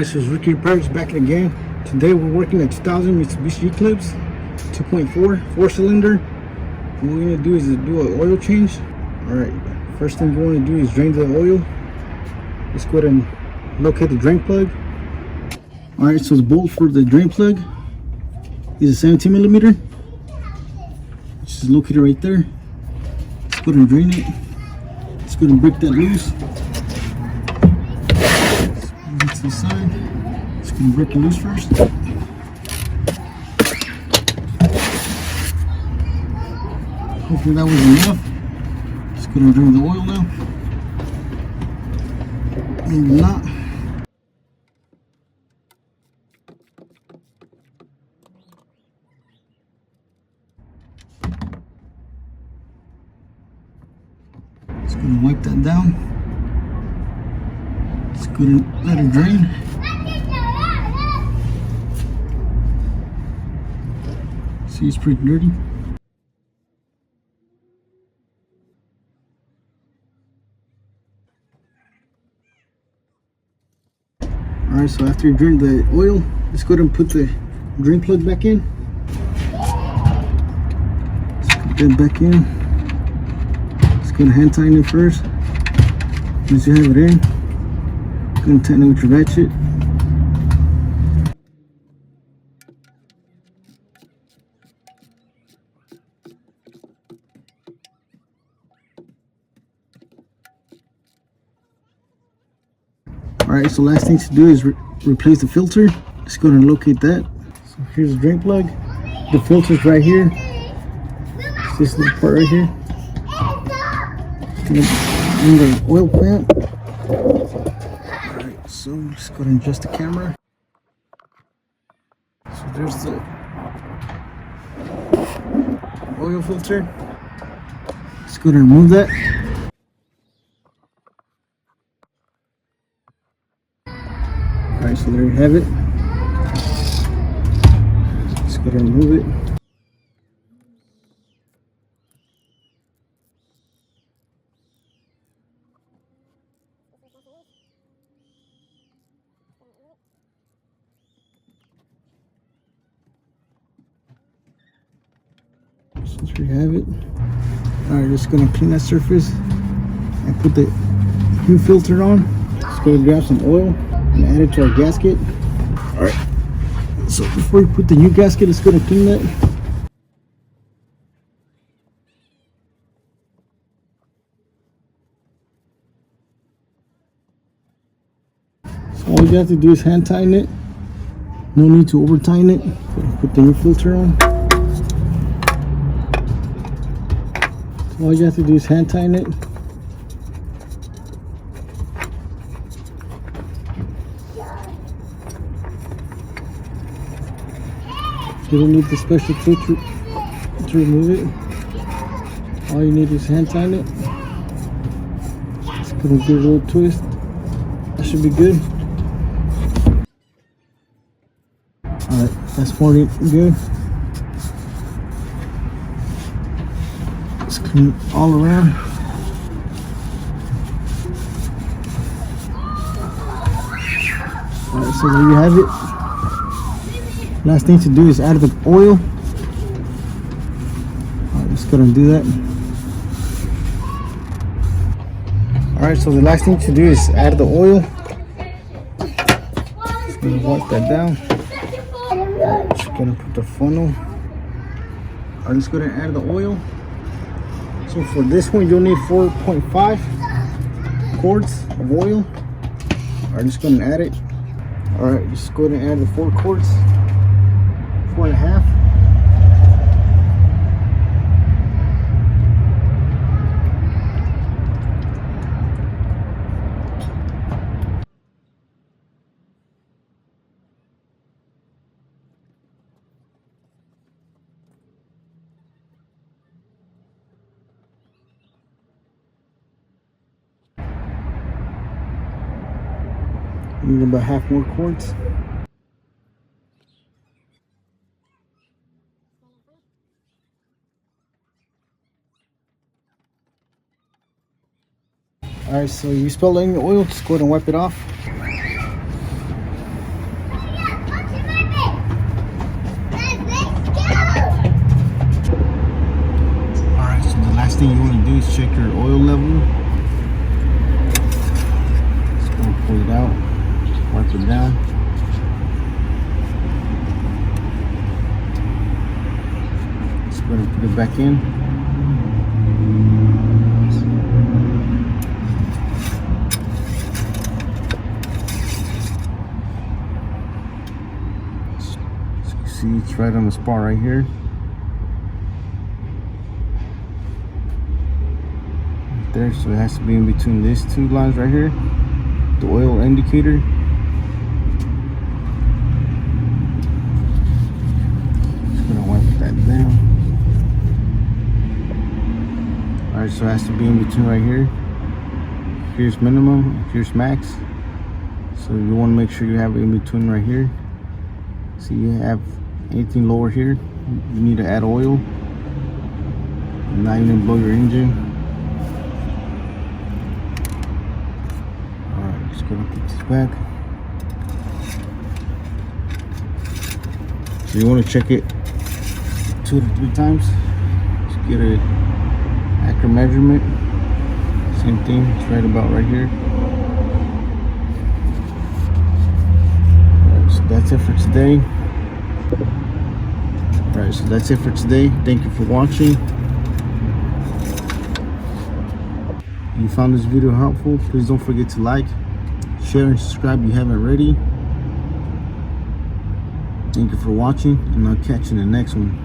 Alright, so it's Ricky Repairs back again. Today we're working at 2000 Mitsubishi Eclipse 2.4 4-cylinder. What we're going to do is do an oil change. Alright, first thing you want to do is drain the oil. Let's go ahead and locate the drain plug. Alright, so the bolt for the drain plug is a 17 millimeter, which is located right there. Let's go ahead and drain it. Let's go ahead and break that loose. Let's to the side. Let's go and break it loose first. Hopefully that was enough. Let's go and drain the oil now. Maybe not. Let's go and wipe that down. Let's go and let it drain. See, it's pretty dirty. Alright, so after you drain the oil, let's go ahead and put the drain plug back in. Let's put that back in. Let's go ahead and hand tighten it first. Once you have it in, go ahead and tighten it with your ratchet. Alright, so last thing to do is replace the filter. Let's go ahead and locate that. So here's the drain plug. The filter's right here. It's this little part right here. In the oil pan. Alright, so let's go ahead and adjust the camera. So there's the oil filter. Let's go ahead and remove that. Alright, so there you have it. Let's go ahead and remove it. So there you have it. Alright, just gonna clean that surface and put the new filter on. Just gonna grab some oil and add it to our gasket. Alright, so before you put the new gasket, let's go to clean that. So all you have to do is hand tighten it. No need to over tighten it. Put the new filter on. So all you have to do is hand tighten it. You don't need the special filter to remove it. All you need is hand tighten it. Just gonna give it a little twist. That should be good. Alright, that's more good. Just clean it all around. Alright, so there you have it. Last thing to do is add the oil. Alright, just go ahead and do that. Alright, so the last thing to do is add the oil. Just gonna wipe that down. Just gonna put the funnel. Alright, let's go ahead and add the oil. So for this one, you'll need 4.5 quarts of oil. Alright, just gonna add it. Alright, just go ahead and add the 4 quarts. 4.5. Need about half more quarts. Alright, so you spill any oil, just go ahead and wipe it off. is check your oil level. Just gonna pull it out, wipe it down. Just gonna put it back in. See, it's right on the spot right here. Right there, so it has to be in between these two lines right here. The oil indicator. Just gonna wipe that down. Alright, so it has to be in between right here. Here's minimum, here's max. So you want to make sure you have it in between right here. So you have anything lower here, you need to add oil. And now you're gonna blow your engine. Alright, just gonna put this back. So you want to check it 2 to 3 times. Just get an accurate measurement. Same thing, it's right about right here. Alright, so that's it for today. Alright, so that's it for today. Thank you for watching. If you found this video helpful, please don't forget to like, share, and subscribe if you haven't already. Thank you for watching, and I'll catch you in the next one.